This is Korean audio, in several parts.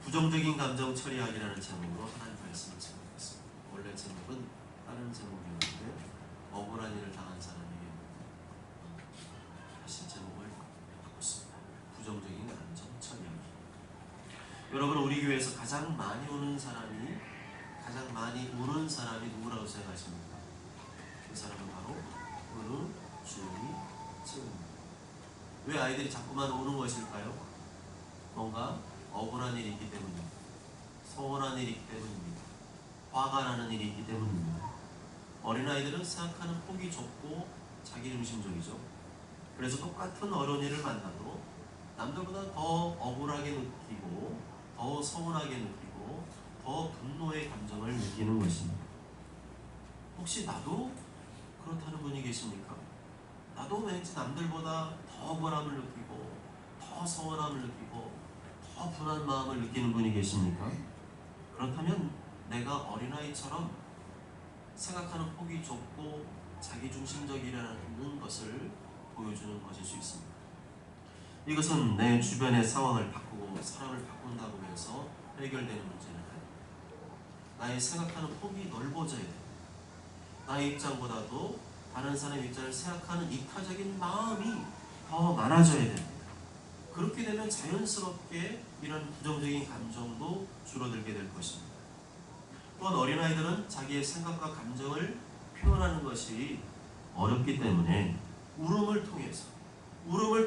부정적인 감정 처리하기라는 제목으로 하나님 말씀을 제목했습니다. 원래 제목은 다른 제목이었는데 억울한 일을 당한 사람에게 다시 제목을 바꿨습니다. 부정적인 감정 처리하기. 여러분, 우리 교회에서 가장 많이 우는 사람이 누구라고 생각하십니까? 그 사람은 바로 은우, 주영이, 채우입니다. 왜 아이들이 자꾸만 우는 것일까요? 뭔가 억울한 일이 있기 때문입니다. 서운한 일이 있기 때문입니다. 화가 나는 일이 있기 때문입니다. 어린아이들은 생각하는 폭이 좁고 자기중심적이죠. 그래서 똑같은 어린이를 만나도 남들보다 더 억울하게 느끼고 더 서운하게 느끼고 더 분노의 감정을 느끼는 것입니다. 혹시 나도 그렇다는 분이 계십니까? 나도 왠지 남들보다 더 억울함을 느끼고 더 서운함을 느끼고 더 분한 마음을 느끼는 분이 계십니까? 그렇다면 내가 어린아이처럼 생각하는 폭이 좁고 자기중심적이라는 것을 보여주는 것일 수 있습니다. 이것은 내 주변의 상황을 바꾸고 사람을 바꾼다고 해서 해결되는 문제는 아닙니다. 나의 생각하는 폭이 넓어져야 됩니다. 나의 입장보다도 다른 사람의 입장을 생각하는 이타적인 마음이 더 많아져야 됩니다. 그렇게 되면 자연스럽게 이런 부정적인 감정도 줄어들게 될 것입니다. 또한 어린아이들은 자기의 생각과 감정을 표현하는 것이 어렵기 때문에 울음을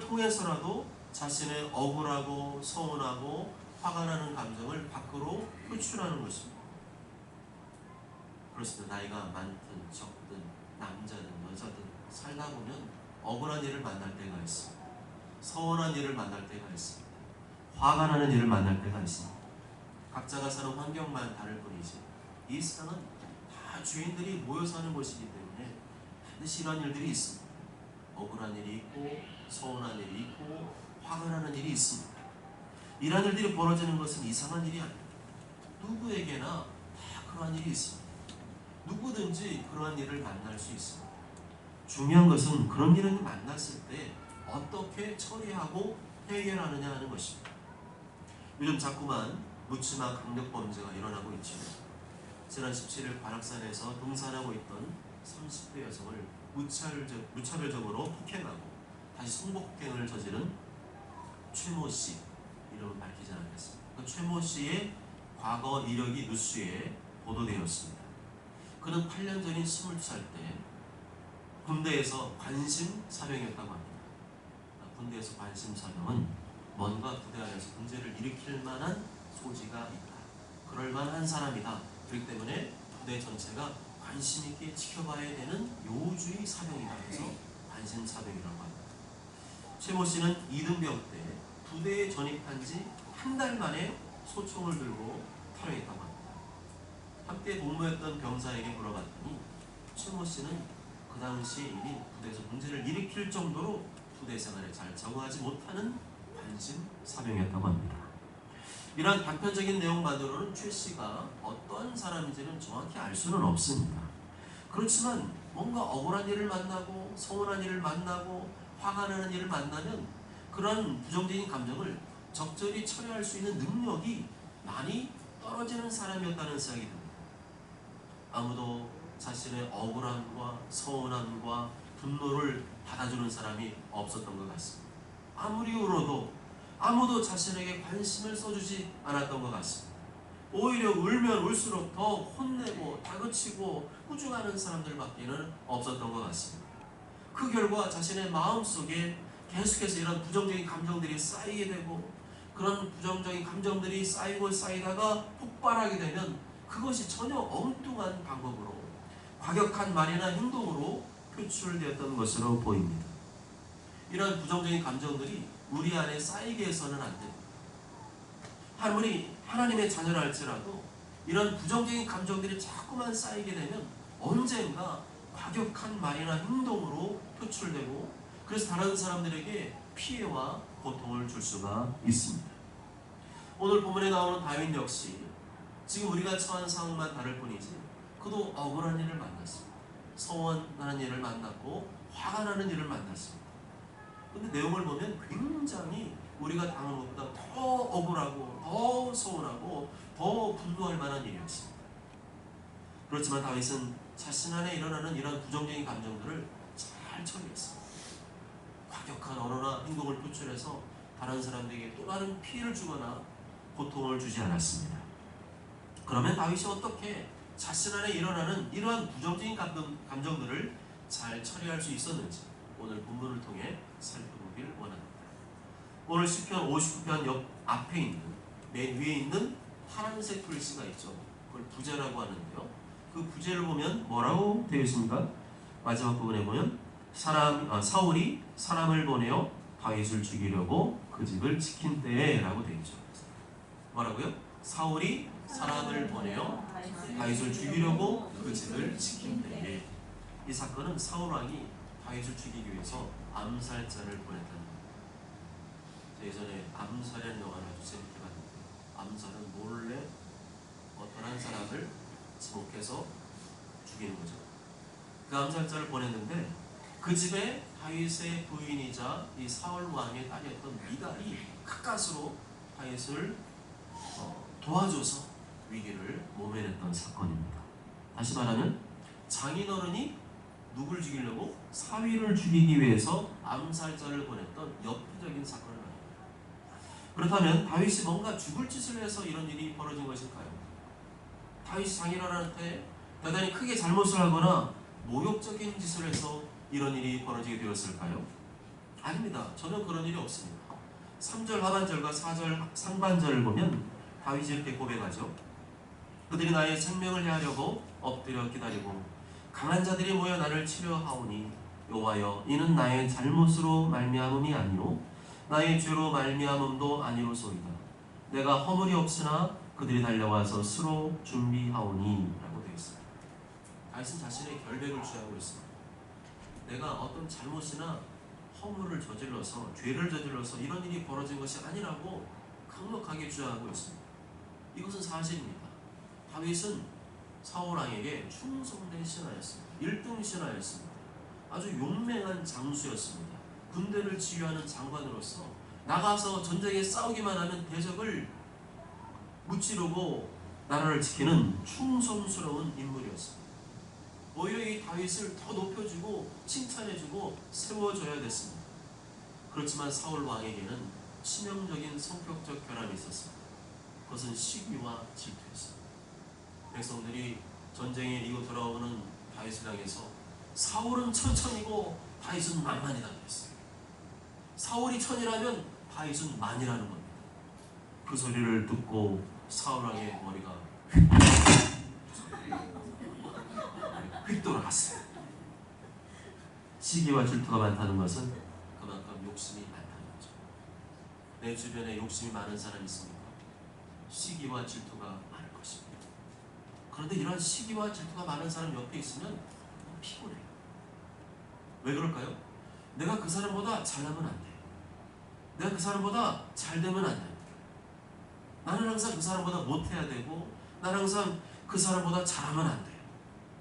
통해서라도 자신의 억울하고 서운하고 화가 나는 감정을 밖으로 표출하는 것입니다. 그렇습니다. 나이가 많든 적든 남자든 여자든 살다 보면 억울한 일을 만날 때가 있습니다. 서운한 일을 만날 때가 있습니다. 화가 나는 일을 만날 때가 있습니다. 각자가 사는 환경만 다를 뿐이지 이 세상은 다 주인들이 모여 사는 곳이기 때문에 반드시 이런 일들이 있습니다. 억울한 일이 있고 서운한 일이 있고 화가 나는 일이 있습니다. 이런 일들이 벌어지는 것은 이상한 일이 아닙니다. 누구에게나 다 그러한 일이 있습니다. 누구든지 그러한 일을 만날 수 있습니다. 중요한 것은 그런 일을 만났을 때 어떻게 처리하고 해결하느냐 하는 것입니다. 요즘 자꾸만 묻지마 강력범죄가 일어나고 있죠. 지난 17일 관악산에서 등산하고 있던 30대 여성을 무차별적으로 폭행하고 다시 성폭행을 저지른 최모 씨, 이름은 밝히지 않겠습니다. 그 최모 씨의 과거 이력이 뉴스에 보도되었습니다. 그는 8년 전인 22살 때 군대에서 관심 사병이었다고 합니다. 군대에서 관심 사병은 뭔가 부대 안에서 문제를 일으킬 만한 소지가 있다. 그럴 만한 사람이다. 그렇기 때문에 부대 전체가 관심 있게 지켜봐야 되는 요주의 사병이다. 그래서 관심 사병이라고 합니다. 최모 씨는 이등병 때 부대에 전입한 지 한 달 만에 소총을 들고 탈영했다고 합니다. 함께 복무했던 병사에게 물어봤더니 최모 씨는 그 당시 이미 부대에서 문제를 일으킬 정도로 부대 생활에 잘 적응하지 못하는 관심 사병이었다고 합니다. 이러한 단편적인 내용만으로는 최 씨가 어떠한 사람인지는 정확히 알 수는 없습니다. 그렇지만 뭔가 억울한 일을 만나고 서운한 일을 만나고 화가 나는 일을 만나면 그런 부정적인 감정을 적절히 처리할 수 있는 능력이 많이 떨어지는 사람이었다는 생각이 듭니다. 아무도 자신의 억울함과 서운함과 분노를 받아주는 사람이 없었던 것 같습니다. 아무리 울어도 아무도 자신에게 관심을 써주지 않았던 것 같습니다. 오히려 울면 울수록 더 혼내고 다그치고 꾸중하는 사람들밖에는 없었던 것 같습니다. 그 결과 자신의 마음속에 계속해서 이런 부정적인 감정들이 쌓이게 되고 그런 부정적인 감정들이 쌓이고 쌓이다가 폭발하게 되면 그것이 전혀 엉뚱한 방법으로 과격한 말이나 행동으로 표출되었던 것으로 보입니다. 이런 부정적인 감정들이 우리 안에 쌓이게 해서는 안 됩니다. 아무리 하나님의 자녀라 할지라도 이런 부정적인 감정들이 자꾸만 쌓이게 되면 언젠가 과격한 말이나 행동으로 표출되고 그래서 다른 사람들에게 피해와 고통을 줄 수가 있습니다. 오늘 본문에 나오는 다윗 역시 지금 우리가 처한 상황만 다를 뿐이지 그도 억울한 일을 만났습니다. 서운하는 일을 만났고 화가 나는 일을 만났습니다. 근데 내용을 보면 굉장히 우리가 당한 것보다 더 억울하고 더 서운하고 더 분노할 만한 일이었습니다. 그렇지만 다윗은 자신 안에 일어나는 이런 부정적인 감정들을 잘 처리했습니다. 과격한 언어나 행동을 표출해서 다른 사람들에게 또 다른 피해를 주거나 고통을 주지 않았습니다. 그러면 다윗이 어떻게 자신 안에 일어나는 이러한 부정적인 감정들을 잘 처리할 수 있었는지 오늘 본문을 통해 살펴보길 원합니다. 오늘 시편 59편 옆 앞에 있는 맨 위에 있는 파란색 글씨가 있죠. 그걸 부제라고 하는데요. 그 부제를 보면 뭐라고 되어 있습니까? 마지막 부분에 보면 사울이 사람을 보내어 다윗을 죽이려고 그 집을 지킨 때에 라고 되어 있죠. 뭐라고요? 사울이 사람을 보내어 다윗을 죽이려고 그 집을 지킨 때에. 이 사건은 사울 왕이 다윗을 죽이기 위해서 암살자를 보냈다는 겁니다. 예전에 암살이라는 영화를 아주 재밌게 봤는데, 암살은 몰래 어떤 한 사람을 지목해서 죽이는 거죠. 그 암살자를 보냈는데 그 집에 다윗의 부인이자 이 사울 왕의 딸이었던 미갈이 가까스로 다윗을 도와줘서 위기를 모면했던 사건입니다. 다시 말하면 장인어른이 누굴 죽이려고? 사위를 죽이기 위해서 암살자를 보냈던 엽기적인 사건을 말합니다. 그렇다면 다윗이 뭔가 죽을 짓을 해서 이런 일이 벌어진 것일까요? 다윗이 장인어른한테 대단히 크게 잘못을 하거나 모욕적인 짓을 해서 이런 일이 벌어지게 되었을까요? 아닙니다. 전혀 그런 일이 없습니다. 3절 하반절과 4절 상반절을 보면 다윗이 이렇게 고백하죠. 그들이 나의 생명을 해하려고 엎드려 기다리고 강한 자들이 모여 나를 치려 하오니 여호와여 이는 나의 잘못으로 말미암음이 아니요 나의 죄로 말미암음도 아니로소이다. 내가 허물이 없으나 그들이 달려와서 수로 준비하오니 라고 되어 있습니다. 다윗은 자신의 결백을 취하고 있습니다. 내가 어떤 잘못이나 허물을 저질러서 죄를 저질러서 이런 일이 벌어진 것이 아니라고 강력하게 주장하고 있습니다. 이것은 사실입니다. 다윗은 사울 왕에게 충성된 신하였습니다. 1등 신하였습니다. 아주 용맹한 장수였습니다. 군대를 지휘하는 장관으로서 나가서 전쟁에 싸우기만 하면 대적을 무찌르고 나라를 지키는 충성스러운 인물이었습니다. 오히려 이 다윗을 더 높여주고 칭찬해주고 세워줘야 됐습니다. 그렇지만 사울 왕에게는 치명적인 성격적 결함이 있었습니다. 그것은 시기와 질투였습니다. 백성들이 전쟁에 이고 돌아오는 다윗을 향해서 사울은 천천히고 다윗은 만만이다 그랬어요. 사울이 천이라면 다윗은 만이라는 겁니다. 그 소리를 듣고 사울 왕의 머리가 휙 돌아갔어요. 시기와 질투가 많다는 것은 그만큼 욕심이 많다는 거죠. 내 주변에 욕심이 많은 사람이 있습니까? 시기와 질투가 많을 것입니다. 그런데 이런 시기와 질투가 많은 사람 옆에 있으면 피곤해요. 왜 그럴까요? 내가 그 사람보다 잘나면 안 돼. 내가 그 사람보다 잘 되면 안 돼. 나는 항상 그 사람보다 못해야 되고 나는 항상 그 사람보다 잘하면 안 돼.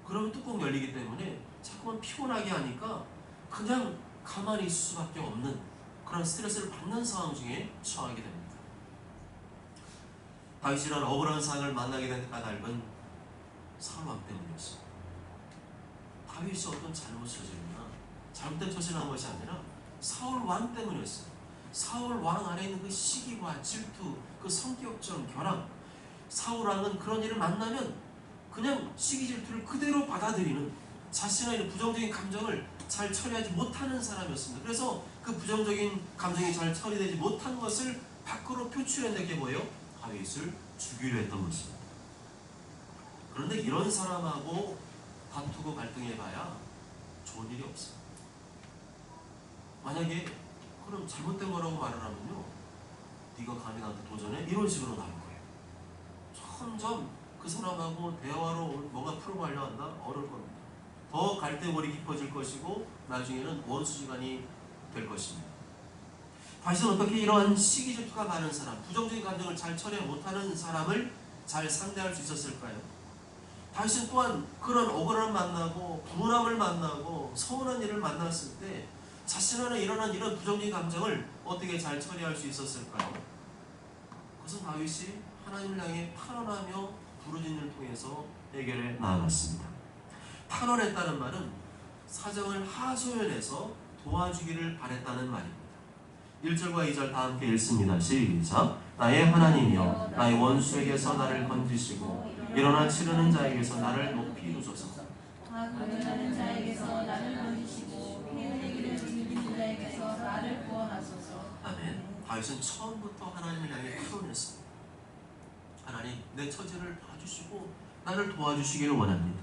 그러면 뚜껑 열리기 때문에 자꾸만 피곤하게 하니까 그냥 가만히 있을 수밖에 없는 그런 스트레스를 받는 상황 중에 처하게 됩니다. 다윗이란 억울한 상황을 만나게 된 까닭은 사울 왕 때문이었습니다. 다윗이 어떤 잘못을 저질렀나 잘못된 처신을 한 것이 아니라 사울 왕 때문이었어요. 사울 왕 안에 있는 그 시기와 질투, 그 성격적 결함. 사울 왕은 그런 일을 만나면 그냥 시기 질투를 그대로 받아들이는 자신의 부정적인 감정을 잘 처리하지 못하는 사람이었습니다. 그래서 그 부정적인 감정이 잘 처리되지 못한 것을 밖으로 표출해낸 게 뭐예요? 다윗을 죽이려 했던 것입니다. 그런데 이런 사람하고 다투고 갈등해봐야 좋은 일이 없어요. 만약에 그럼 잘못된 거라고 말을 하면요, 네가 감히 나한테 도전해? 이런 식으로 나올 거예요. 점점 그 사람하고 대화로 뭔가 풀어가려 한다? 어려울 겁니다. 더 갈대골이 깊어질 것이고 나중에는 원수지간이 될 것입니다. 다윗은 어떻게 이러한 시기 질투가 많은 사람, 부정적인 감정을 잘 처리 못하는 사람을 잘 상대할 수 있었을까요? 다윗은 또한 그런 억울함을 만나고 분함을 만나고 서운한 일을 만났을 때 자신 안에 일어난 이런 부정적인 감정을 어떻게 잘 처리할 수 있었을까요? 그것은 다윗이 하나님을 향해 탄원하며 부르짖음을 통해서 해결해 나아갔습니다. 탄원했다는 말은 사정을 하소연해서 도와주기를 바랬다는 말입니다. 1절과 2절 다 함께 읽습니다. 시작. 나의 하나님이여 나의 원수에게서 나를 건지시고 일어나 치르는 자에게서 나를 높이 두소서. 공격하는 자에게서 나를 건지시고 피해내기를 즐기는 자에게서 나를 구원하소서. 아멘. 다윗은 처음부터 하나님을 향해 탄원했습니다. 하나님, 내 처지를 봐주시고 나를 도와주시기를 원합니다.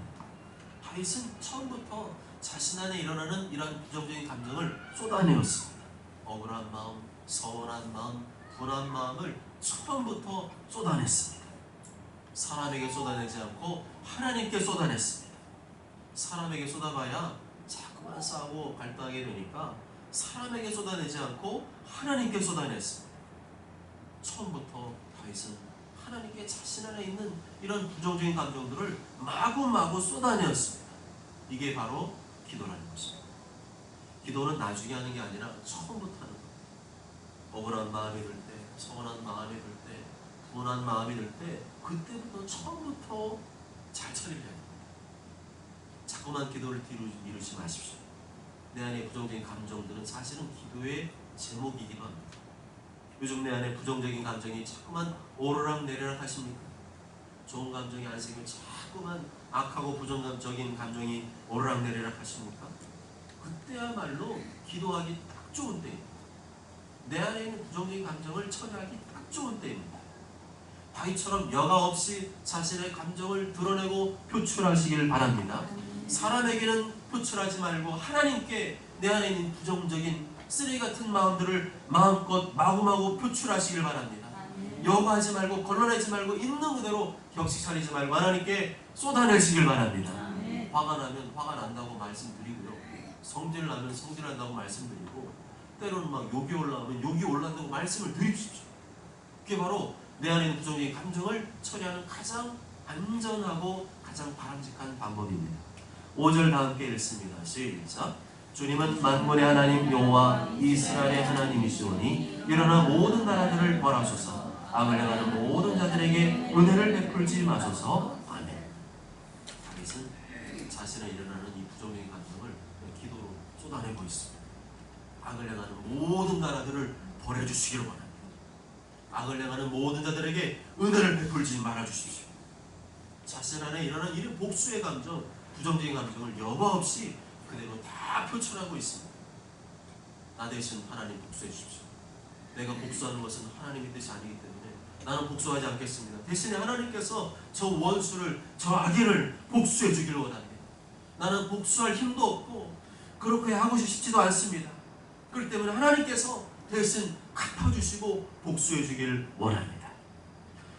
다윗은 처음부터 자신 안에 일어나는 이러한 부정적인 감정을 쏟아내었습니다. 억울한 마음, 서운한 마음, 분한 마음을 처음부터 쏟아냈습니다. 사람에게 쏟아내지 않고 하나님께 쏟아냈습니다. 사람에게 쏟아봐야 자꾸만 싸우고 갈등하게 되니까 사람에게 쏟아내지 않고 하나님께 쏟아냈습니다. 처음부터 다윗은 하나님께 자신 안에 있는 이런 부정적인 감정들을 마구마구 쏟아내었습니다. 이게 바로 기도라는 것입니다. 기도는 나중에 하는 게 아니라 처음부터 하는 겁니다. 억울한 마음이 들 때, 서운한 마음이 들 때, 분한 마음이 들 때 그때부터 처음부터 잘 처리해야 됩니다. 자꾸만 기도를 뒤로 미루지 마십시오. 내 안에 부정적인 감정들은 사실은 기도의 제목이기도 합니다. 요즘 내 안에 부정적인 감정이 자꾸만 오르락 내리락 하십니까? 좋은 감정이 안 생기면 자꾸만 악하고 부정적인 감정이 오르락 내리락 하십니까? 그때야말로 기도하기 딱 좋은 때입니다. 내 안에 있는 부정적인 감정을 처리하기 딱 좋은 때입니다. 다윗처럼 여과 없이 자신의 감정을 드러내고 표출하시길 바랍니다. 사람에게는 표출하지 말고 하나님께 내 안에 있는 부정적인 쓰레기 같은 마음들을 마음껏 마구마구 표출하시길 바랍니다. 여과하지 말고 걸러내지 말고 있는 그대로 격식 차리지 말고 하나님께 쏟아내시길 바랍니다. 화가 나면 화가 난다고 말씀드리고요. 성질 나면 성질 난다고 말씀드리고 때로는 막 욕이 올라오면 욕이 올라온다고 말씀을 드리십시오. 그게 바로 내 안에 있는 부정적인 감정을 처리하는 가장 안전하고 가장 바람직한 방법입니다. 5절 다 함께 읽습니다. 시작. 주님은 만군의 하나님 여호와 이스라엘의 하나님이시오니 일어나 모든 나라들을 벌하소서. 악을 행하는 모든 자들에게 은혜를 베풀지 마소서. 아멘. 다윗은 자신의 일어나는 이 부정적인 감정을 기도로 쏟아내고 있습니다. 악을 행하는 모든 나라들을 벌해주시기를 원합니다. 악을 행하는 모든 자들에게 은혜를 베풀지 말아주십시오. 자신 안에 일어난 이런 복수의 감정, 부정적인 감정을 여과 없이 그대로 다 표출하고 있습니다. 나 대신 하나님 복수해 주십시오. 내가 복수하는 것은 하나님의 뜻이 아니기 때문에 나는 복수하지 않겠습니다. 대신에 하나님께서 저 원수를, 저 악인을 복수해 주기를 원합니다. 나는 복수할 힘도 없고 그렇게 하고 싶지도 않습니다. 그렇기 때문에 하나님께서 대신 갚아주시고 복수해 주기를 원합니다.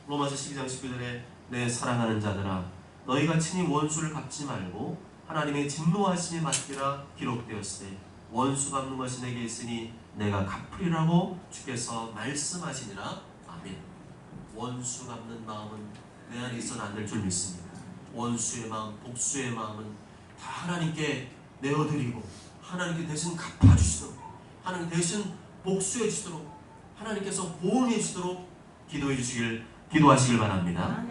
로마서 12장 19절에 내 사랑하는 자들아 너희가 친히 원수를 갚지 말고 하나님의 진노하심에 맡기라 기록되었으되 원수 갚는 것이 내게 있으니 내가 갚으리라고 주께서 말씀하시니라. 아멘. 원수 갚는 마음은 내 안에 있어는 안 될 줄 믿습니다. 원수의 마음, 복수의 마음은 다 하나님께 내어드리고 하나님께 대신 갚아주시도록 하나님 대신 복수해 주시도록 하나님께서 보응해 주시도록 기도하시길 바랍니다.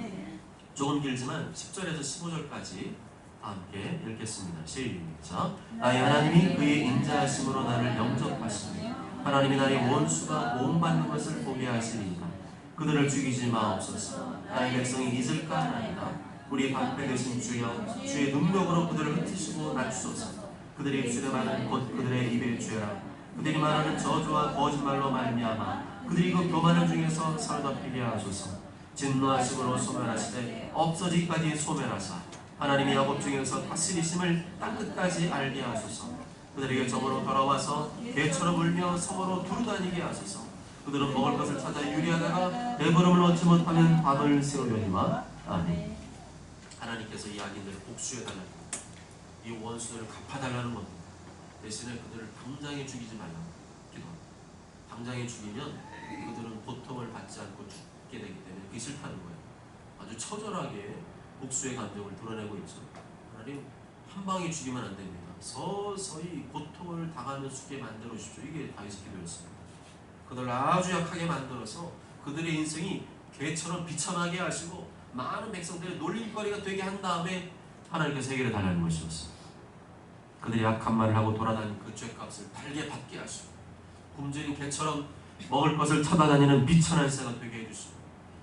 조금 길지만 10절에서 15절까지 함께 읽겠습니다. 시작. 나의 하나님이 그의 인자하심으로 나를 영접하시니 하나님이 나의 원수가 모험받는 것을 보게 하시리이다. 그들을 죽이지 마옵소서. 나의 백성이 잊을까 하나이다. 우리 방패 되신 주여 주의 능력으로 그들을 흩으시고 낮추소서. 그들이 주름하는 곧 그들의 입에 죄라. 그들이 말하는 저주와 거짓말로 말미암아 그들이 그 교만을 중에서 사로잡히게 하소서. 진노하심으로 소멸하시되 없어지기까지 소멸하사 하나님이 야곱 중에서 다스리심을 땅끝까지 알게 하소서. 그들에게 점으로 돌아와서 개처럼 울며 성으로 두루다니게 하소서. 그들은 먹을 것을 찾아 유리하다가 배부름을 얻지 못하면 밤을 새우려니와. 아멘. 하나님께서 이 악인들을 복수해달라는 겁니다. 이 원수들을 갚아달라는 겁니다. 대신에 그들을 당장에 죽이지 말라고 기도합니다. 당장에 죽이면 그들은 고통을 받지 않고 죽게 되기 때문에 그게 싫다는 거예요. 아주 처절하게 복수의 감정을 드러내고 있죠. 하나님 한 방에 죽이면 안 됩니다. 서서히 고통을 당하며 죽게 만들어 주십시오. 이게 다윗의 기도였습니다. 그들을 아주 약하게 만들어서 그들의 인생이 개처럼 비참하게 하시고 많은 백성들의 놀림거리가 되게 한 다음에 하나님께서 해결해 달라는 것이었습니다. 그들이 약한 말을 하고 돌아다니는 그 죄값을 달게 받게 하시고 굶주린 개처럼 먹을 것을 찾아다니는 비천한 새가 되게 해주시고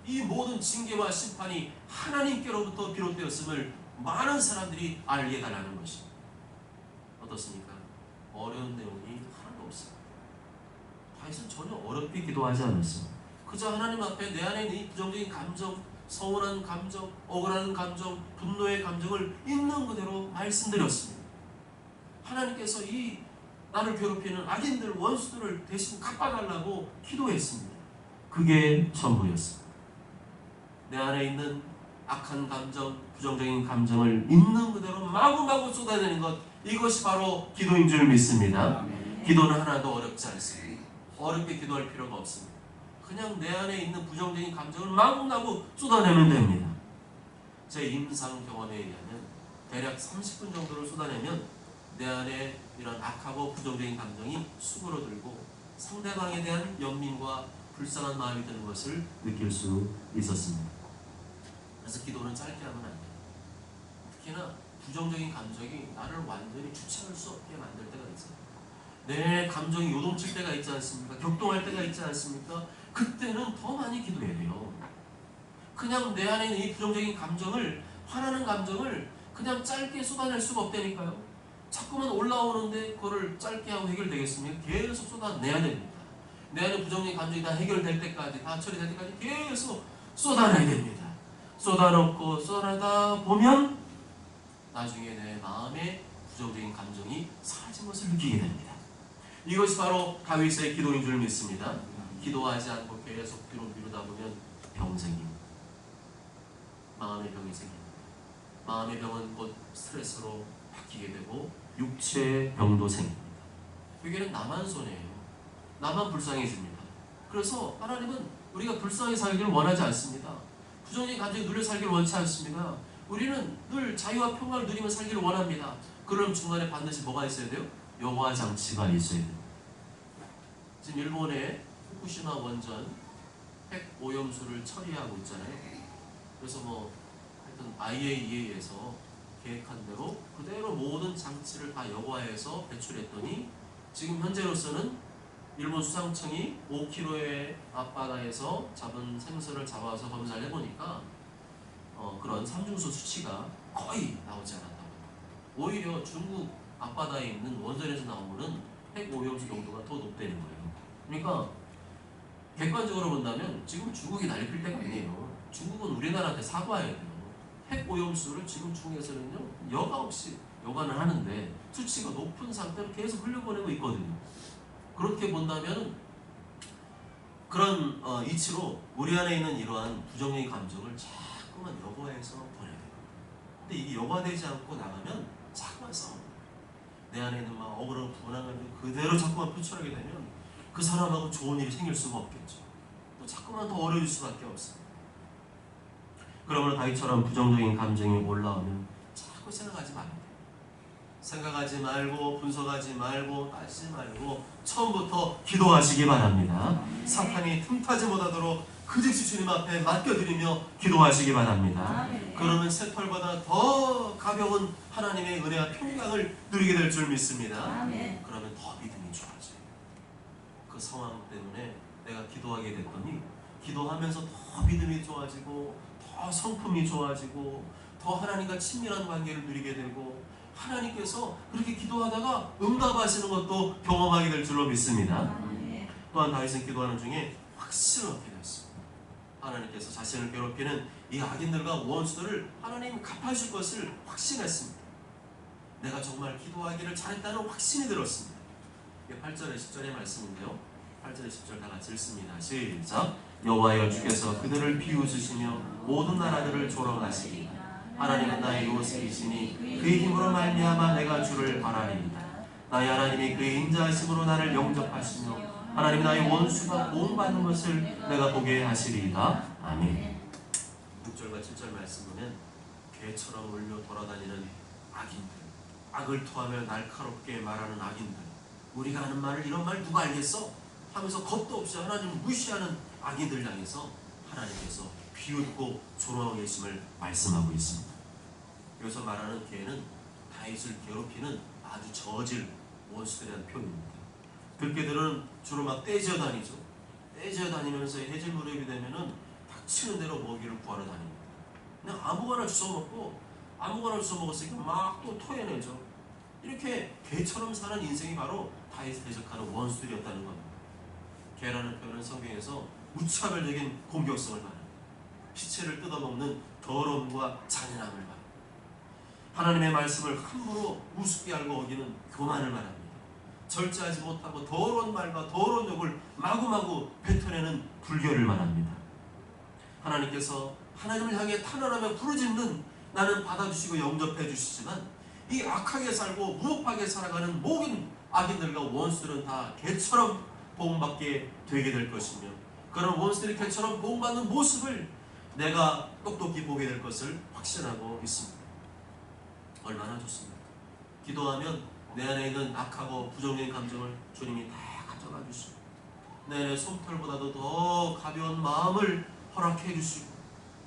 이 모든 징계와 심판이 하나님께로부터 비롯되었음을 많은 사람들이 알게 달라는 것입니다. 어떻습니까? 어려운 내용이 하나도 없습니다. 다윗은 전혀 어렵게 기도하지 않았어요. 그저 하나님 앞에 내 안에 있는 이 부정적인 감정, 서운한 감정, 억울한 감정, 분노의 감정을 있는 그대로 말씀드렸습니다. 하나님께서 이 나를 괴롭히는 악인들, 원수들을 대신 갚아달라고 기도했습니다. 그게 전부였습니다. 내 안에 있는 악한 감정, 부정적인 감정을 있는 그대로 마구마구 쏟아내는 것, 이것이 바로 기도인 줄 믿습니다. 기도는 하나도 어렵지 않습니다. 어렵게 기도할 필요가 없습니다. 그냥 내 안에 있는 부정적인 감정을 마구마구 쏟아내면 됩니다. 제 임상 경험에 의하면 대략 30분 정도를 쏟아내면 내 안에 이런 악하고 부정적인 감정이 수그러들고 상대방에 대한 연민과 불쌍한 마음이 드는 것을 느낄 수 있었습니다. 그래서 기도는 짧게 하면 안 돼요. 특히나 부정적인 감정이 나를 완전히 주체할 수 없게 만들 때가 있어요. 내 감정이 요동칠 때가 있지 않습니까? 격동할 때가 있지 않습니까? 그때는 더 많이 기도해야 돼요. 그냥 내 안에 있는 이 부정적인 감정을, 화나는 감정을 그냥 짧게 쏟아낼 수가 없다니까요. 자꾸만 올라오는데 그거를 짧게 하고 해결되겠습니까? 계속 쏟아내야 됩니다. 내 안에 부정적인 감정이 다 해결될 때까지, 다 처리될 때까지 계속 쏟아내야 됩니다. 쏟아놓고 쏟아내다 보면 나중에 내 마음에 부정적인 감정이 사라진 것을 느끼게 됩니다. 이것이 바로 다윗의 기도인 줄 믿습니다. 기도하지 않고 계속 뒤로 미루다 보면 병 생깁니다. 마음의 병이 생깁니다. 마음의 병은 곧 스트레스로 바뀌게 되고 육체의 병도 생깁니다. 여기는 나만 손해예요. 나만 불쌍해집니다. 그래서 하나님은 우리가 불쌍히 살기를 원하지 않습니다. 부정적인 감정에 눌려 살기를 원치 않습니다. 우리는 늘 자유와 평화를 누리며 살기를 원합니다. 그럼 중간에 반드시 뭐가 있어야 돼요? 여호와 장치가 있어야 돼요. 지금 일본의 후쿠시마 원전 핵 오염수를 처리하고 있잖아요. 그래서 하여튼 IAEA에서 계획한 대로 그대로 모든 장치를 다 여과해서 배출했더니 지금 현재로서는 일본 수상청이 5km의 앞바다에서 잡은 생선을 잡아서 검사를 해보니까 그런 삼중수 수치가 거의 나오지 않았다고. 오히려 중국 앞바다에 있는 원전에서 나오는 핵 오염수 농도가 더 높다는 거예요. 그러니까 객관적으로 본다면 지금 중국이 난리 필 때가 아니에요. 중국은 우리나라한테 사과해야 돼요. 핵 오염수를 지금 중국에서는요 여과 없이 여과는 하는데 수치가 높은 상태로 계속 흘려보내고 있거든요. 그렇게 본다면 그런 이치로 우리 안에 있는 이러한 부정적인 감정을 자꾸만 여과해서 보내야 돼요. 근데 이게 여과되지 않고 나가면 자꾸만 싸웁니다. 내 안에 있는 막 억울하고 분한 감정 그대로 자꾸만 표출하게 되면 그 사람하고 좋은 일이 생길 수가 없겠죠. 또 자꾸만 더 어려울 수밖에 없습니다. 그러므로 다윗처럼 부정적인 감정이 올라오면 자꾸 생각하지 말아야 돼요. 생각하지 말고 분석하지 말고 따지지 말고 처음부터 기도하시기 바랍니다. 사탄이 틈타지 못하도록 그 즉시 주님 앞에 맡겨드리며 기도하시기 바랍니다. 그러면 새털보다 더 가벼운 하나님의 은혜와 평강을 누리게 될 줄 믿습니다. 그러면 더 믿음이 좋아져요. 그 상황 때문에 내가 기도하게 됐더니 기도하면서 더 믿음이 좋아지고 더 성품이 좋아지고 더 하나님과 친밀한 관계를 누리게 되고 하나님께서 그렇게 기도하다가 응답하시는 것도 경험하게 될 줄로 믿습니다. 또한 다윗은 기도하는 중에 확신을 얻게 되었습니다. 하나님께서 자신을 괴롭히는 이 악인들과 원수들을 하나님 갚아줄 것을 확신했습니다. 내가 정말 기도하기를 잘했다는 확신이 들었습니다. 8절에 10절의 말씀인데요. 8절에 10절 다 같이 읽습니다. 시작. 여호와여 주께서 그들을 비웃으시며 모든 나라들을 조롱하시리. 하나님은 나의 요셉이시니 그의 힘으로 말미암아 내가 주를 바라리이다. 나의 하나님이 그의 인자하심으로 나를 영접하시며 하나님이 나의 원수가 고응받는 것을 내가 보게 하시리이다. 아멘. 6절과 7절 말씀 보면 개처럼 울려 돌아다니는 악을 토하며 날카롭게 말하는 악인들, 우리가 하는 말을 이런 말 누가 알겠어? 하면서 겁도 없이 하나님을 무시하는 악인들 향해서 하나님께서 비웃고 조롱하고 계심을 말씀하고 있습니다. 여기서 말하는 개는 다윗을 괴롭히는 아주 저질 원수들에 대한 표현입니다. 그렇게들은 주로 막 떼지어 다니죠. 떼지어 다니면서 해질 무렵이 되면은 닥치는 대로 먹이를 구하러 다닙니다. 그냥 아무거나 주워 먹고 아무거나 주워 먹었으니까 막 또 토해내죠. 이렇게 개처럼 사는 인생이 바로 다윗을 대적하는 원수들이었다는 겁니다. 개라는 표현은 성경에서 무차별적인 공격성을 말합니다. 시체를 뜯어먹는 더러움과 잔인함을 말합니다. 하나님의 말씀을 함부로 우습게 알고 어기는 교만을 말합니다. 절제하지 못하고 더러운 말과 더러운 욕을 마구마구 뱉어내는 불결을 말합니다. 하나님께서 하나님을 향해 탄원하며 부르짖는 나는 받아주시고 영접해 주시지만 이 악하게 살고 무법하게 살아가는 모든 악인들과 원수들은 다 개처럼 복음받게 되게 될 것이며 그런 원수들이 개처럼 복음받는 모습을 내가 똑똑히 보게 될 것을 확신하고 있습니다. 얼마나 좋습니까? 기도하면 내 안에 있는 악하고 부정적인 감정을 주님이 다 가져가 주시고 내 안에 솜털보다도 더 가벼운 마음을 허락해 주시고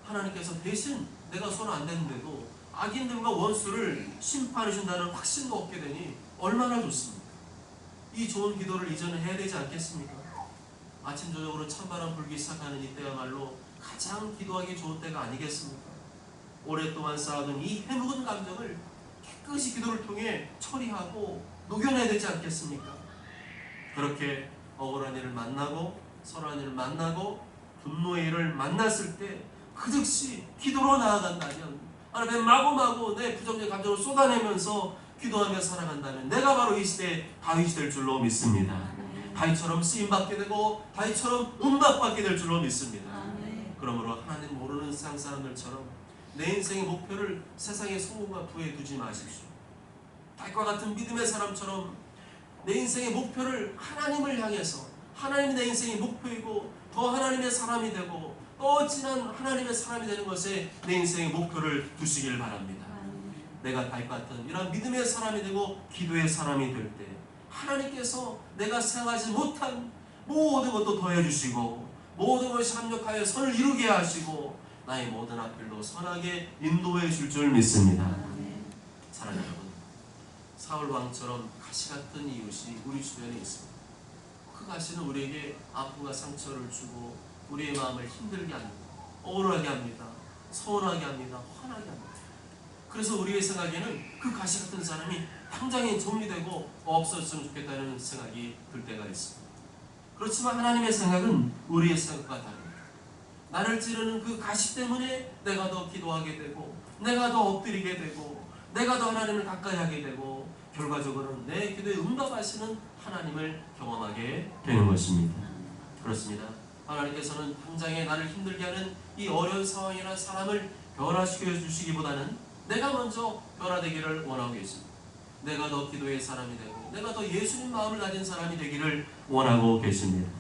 하나님께서 대신 내가 손 안 댔는데도 악인들과 원수를 심판해 준다는 확신도 얻게 되니 얼마나 좋습니까? 이 좋은 기도를 이제는 해야 되지 않겠습니까? 아침 저녁으로 찬바람 불기 시작하는 이때야말로 가장 기도하기 좋은 때가 아니겠습니까? 오랫동안 쌓아둔 이 해묵은 감정을 깨끗이 기도를 통해 처리하고 녹여내야 되지 않겠습니까? 그렇게 억울한 일을 만나고 선한 일을 만나고 분노의 일을 만났을 때 그 즉시 기도로 나아간다면 하나님 마구마구 내 부정적인 감정을 쏟아내면서 기도하며 살아간다면 내가 바로 이 시대의 다윗이 될 줄로 믿습니다. 다윗처럼 쓰임받게 되고 다윗처럼 응답받게 될 줄로 믿습니다. 그러므로 하나님 모르는 세상 사람들처럼 내 인생의 목표를 세상의 성공과 부에 두지 마십시오. 다윗과 같은 믿음의 사람처럼 내 인생의 목표를 하나님을 향해서 하나님이 내 인생의 목표이고 더 하나님의 사람이 되고 더 진한 하나님의 사람이 되는 것에 내 인생의 목표를 두시길 바랍니다. 내가 다윗 같은 이런 믿음의 사람이 되고 기도의 사람이 될 때 하나님께서 내가 생각하지 못한 모든 것도 더해주시고 모든 것이 합력하여 선을 이루게 하시고 나의 모든 앞길도 선하게 인도해 줄 줄 믿습니다. 사랑하는 여러분, 사울 왕처럼 가시 같은 이웃이 우리 주변에 있습니다. 그 가시는 우리에게 아픔과 상처를 주고 우리의 마음을 힘들게 합니다. 억울하게 합니다. 서운하게 합니다. 화나게 합니다. 그래서 우리의 생각에는 그 가시 같은 사람이 당장에 정리되고 없어졌으면 좋겠다는 생각이 들 때가 있습니다. 그렇지만 하나님의 생각은 우리의 생각과 다릅니다. 나를 찌르는 그 가시 때문에 내가 더 기도하게 되고 내가 더 엎드리게 되고 내가 더 하나님을 가까이 하게 되고 결과적으로는 내 기도에 응답하시는 하나님을 경험하게 되는 것입니다. 그렇습니다. 하나님께서는 당장에 나를 힘들게 하는 이 어려운 상황이나 사람을 변화시켜 주시기보다는 내가 먼저 변화되기를 원하고 계십니다. 내가 더 기도의 사람이 되고 내가 더 예수님 마음을 가진 사람이 되기를 원하고 계십니다.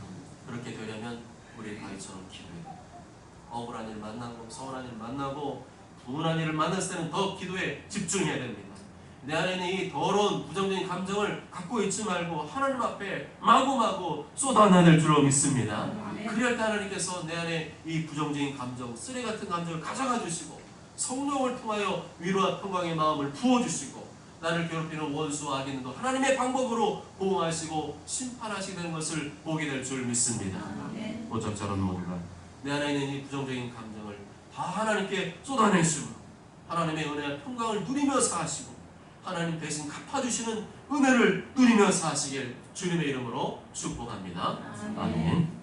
그렇게 되려면 우리 다윗처럼 기도해야 됩니다. 억울한 일 만나고 서운한 일 만나고 분한 일을 만났을 때는 더 기도에 집중해야 됩니다. 내 안에 있는 이 더러운 부정적인 감정을 갖고 있지 말고 하나님 앞에 마구마구 쏟아내야 될 줄로 믿습니다. 그럴 때 하나님께서 내 안에 이 부정적인 감정, 쓰레기 같은 감정을 가져가 주시고 성령을 통하여 위로와 평강의 마음을 부어주시고 나를 괴롭히는 원수와 악인도 하나님의 방법으로 보호하시고 심판하시게 되는 것을 보게 될 줄 믿습니다. 오직 저런 모두가 내 안에 있는 이 부정적인 감정을 다 하나님께 쏟아내시고 하나님의 은혜와 평강을 누리며 사시고 하나님 대신 갚아주시는 은혜를 누리며 사시길 주님의 이름으로 축복합니다. 아멘.